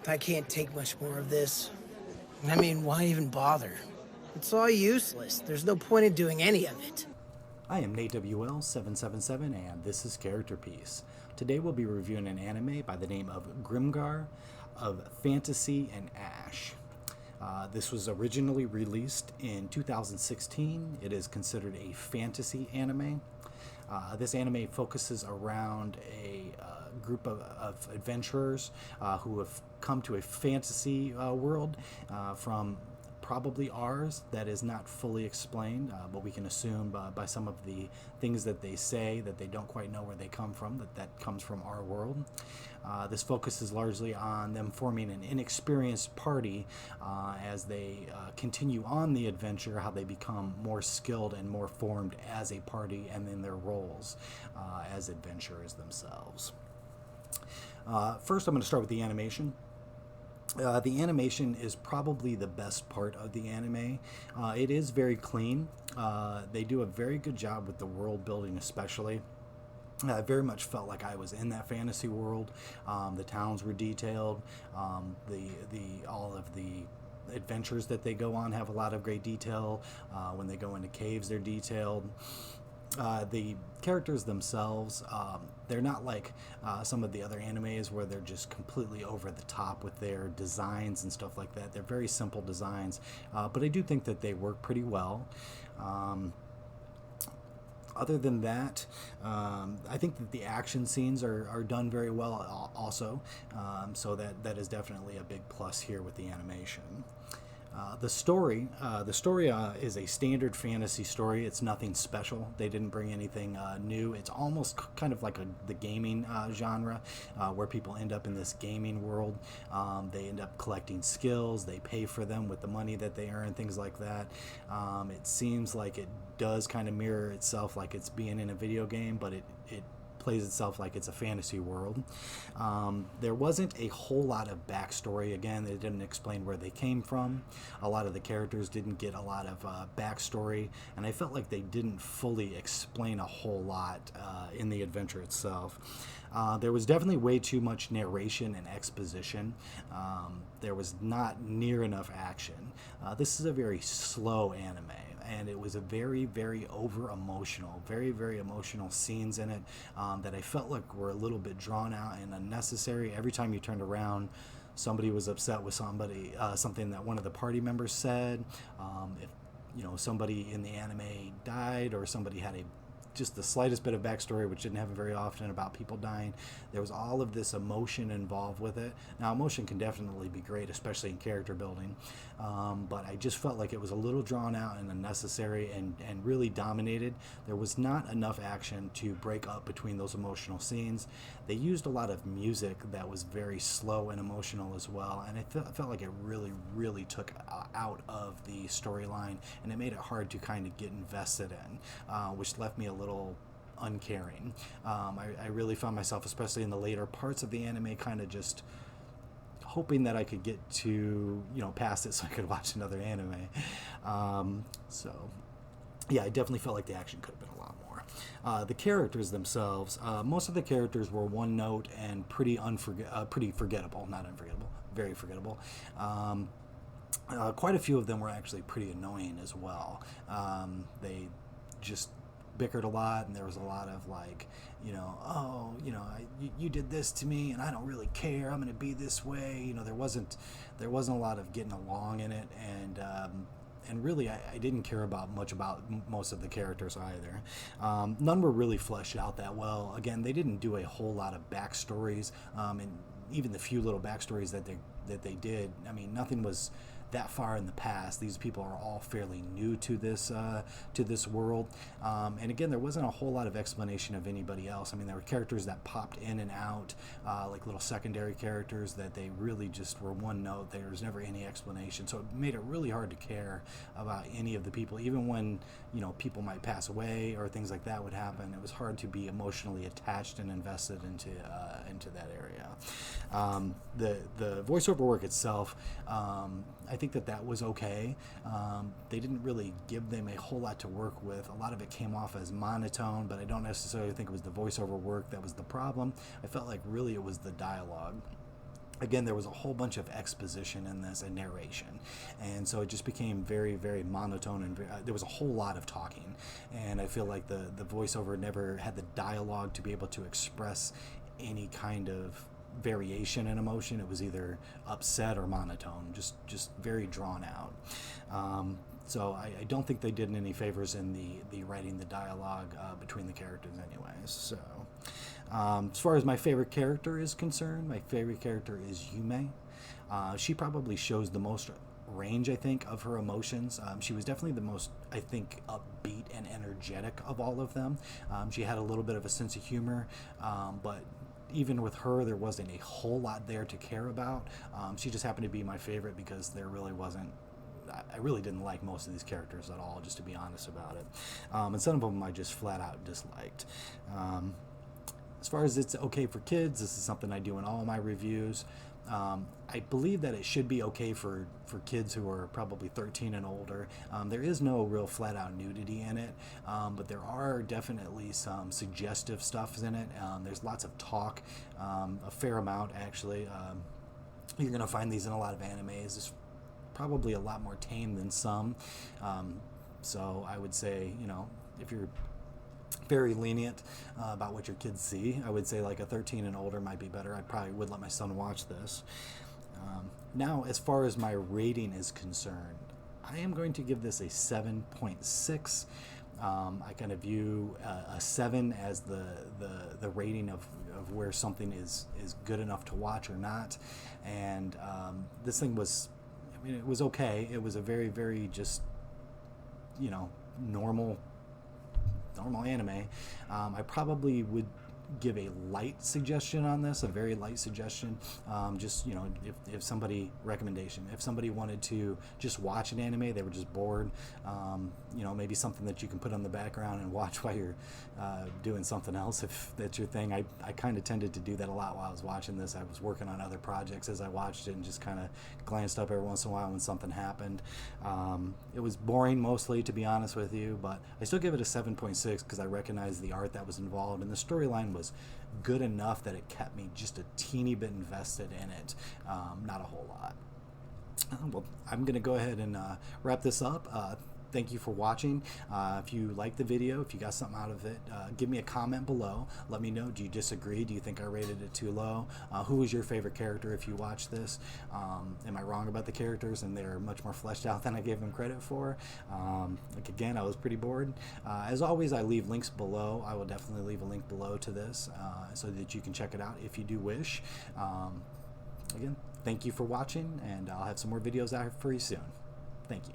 I can't take much more of this. I mean, why even bother? It's all useless. There's no point in doing any of it. I am Nate WL777 and this is Character Piece. Today we'll be reviewing an anime by the name of Grimgar of Fantasy and Ash. This was originally released in 2016. It is considered a fantasy anime. This anime focuses around a group of adventurers who have come to a fantasy world from probably ours that is not fully explained, but we can assume by some of the things that they say that they don't quite know where they come from, that comes from our world. This focuses largely on them forming an inexperienced party as they continue on the adventure, how they become more skilled and more formed as a party and in their roles as adventurers themselves. First, I'm going to start with the animation. The animation is probably the best part of the anime. It is very clean. They do a very good job with the world building, especially. I very much felt like I was in that fantasy world. The towns were detailed. The all of the adventures that they go on have a lot of great detail. When they go into caves, they're detailed. The characters themselves, they're not like some of the other animes where they're just completely over the top with their designs and stuff like that. They're very simple designs, but I do think that they work pretty well. Other than that, I think that the action scenes are done very well also, so that is definitely a big plus here with the animation. The story is a standard fantasy story. It's nothing special. They didn't bring anything new. It's almost kind of like the gaming genre, where people end up in this gaming world. They end up collecting skills. They pay for them with the money that they earn, things like that. It seems like it does kind of mirror itself, like it's being in a video game, but it plays itself like it's a fantasy world. There wasn't a whole lot of backstory. Again, they didn't explain where they came from. A lot of the characters didn't get a lot of backstory, and I felt like they didn't fully explain a whole lot in the adventure itself. There was definitely way too much narration and exposition. There was not near enough action. This is a very slow anime, and it was a very, very over emotional, very, very emotional scenes in it that I felt like were a little bit drawn out and unnecessary. Every time you turned around, somebody was upset with something that one of the party members said. If somebody in the anime died, or somebody had a just the slightest bit of backstory, which didn't happen very often, about people dying. There was all of this emotion involved with it. Now, emotion can definitely be great, especially in character building, but I just felt like it was a little drawn out and unnecessary, and really dominated. There was not enough action to break up between those emotional scenes. They used a lot of music that was very slow and emotional as well, and I felt like it really, really took out of the storyline, and it made it hard to kind of get invested in, which left me a little uncaring. I really found myself, especially in the later parts of the anime, kind of just hoping that I could get to past it so I could watch another anime. So yeah, I definitely felt like the action could have been a lot more. The characters themselves, most of the characters were one note and pretty forgettable. Not unforgettable, very forgettable. Quite a few of them were actually pretty annoying as well. They just bickered a lot, and there was a lot of like, you did this to me, and I don't really care. I'm going to be this way. There wasn't a lot of getting along in it, and really, I didn't care about most of the characters either. None were really fleshed out that well. Again, they didn't do a whole lot of backstories, and even the few little backstories that they did, I mean, nothing was that far in the past. These people are all fairly new to this world, and again, there wasn't a whole lot of explanation of anybody else. I mean, there were characters that popped in and out, like little secondary characters that they really just were one note. There was never any explanation, so it made it really hard to care about any of the people. Even when people might pass away or things like that would happen, it was hard to be emotionally attached and invested into that area. The voiceover work itself, I think that was okay. They didn't really give them a whole lot to work with. A lot of it came off as monotone, but I don't necessarily think it was the voiceover work that was the problem. I felt like really it was the dialogue. again, there was a whole bunch of exposition in this and narration, and so it just became very, very monotone, and there was a whole lot of talking, and I feel like the voiceover never had the dialogue to be able to express any kind of variation in emotion. It was either upset or monotone, just very drawn out. So I don't think they did any favors in the writing the dialogue between the characters anyways. So as far as my favorite character is concerned, my favorite character is Yume. She probably shows the most range, I think, of her emotions. She was definitely the most, I think, upbeat and energetic of all of them. She had a little bit of a sense of humor, but even with her, there wasn't a whole lot there to care about. She just happened to be my favorite because there really wasn't. I really didn't like most of these characters at all, just to be honest about it. And some of them I just flat out disliked. As far as it's okay for kids, this is something I do in all my reviews. I believe that it should be okay for kids who are probably 13 and older. There is no real flat out nudity in it, but there are definitely some suggestive stuff in it. There's lots of talk, a fair amount actually. You're going to find these in a lot of animes. It's probably a lot more tame than some. So I would say, if you're very lenient about what your kids see, I would say like a 13 and older might be better. I probably would let my son watch this. Now, as far as my rating is concerned, I am going to give this a 7.6. I kind of view a 7 as the rating of where something is good enough to watch or not. And this thing was, it was okay. It was a very, very just, normal anime. I probably would give a light suggestion on this, a very light suggestion. Just, if somebody, recommendation, if somebody wanted to just watch an anime, they were just bored, maybe something that you can put on the background and watch while you're doing something else, if that's your thing. I kind of tended to do that a lot while I was watching this. I was working on other projects as I watched it and just kind of glanced up every once in a while when something happened. It was boring mostly, to be honest with you, but I still give it a 7.6 because I recognize the art that was involved, and the storyline was good enough that it kept me just a teeny bit invested in it, not a whole lot. Well, I'm going to go ahead and wrap this up. Thank you for watching. If you liked the video, if you got something out of it, give me a comment below. Let me know, do you disagree? Do you think I rated it too low? Who was your favorite character if you watched this? Am I wrong about the characters and they're much more fleshed out than I gave them credit for? Again, I was pretty bored. As always, I leave links below. I will definitely leave a link below to this so that you can check it out if you do wish. Again, thank you for watching, and I'll have some more videos out for you soon. Thank you.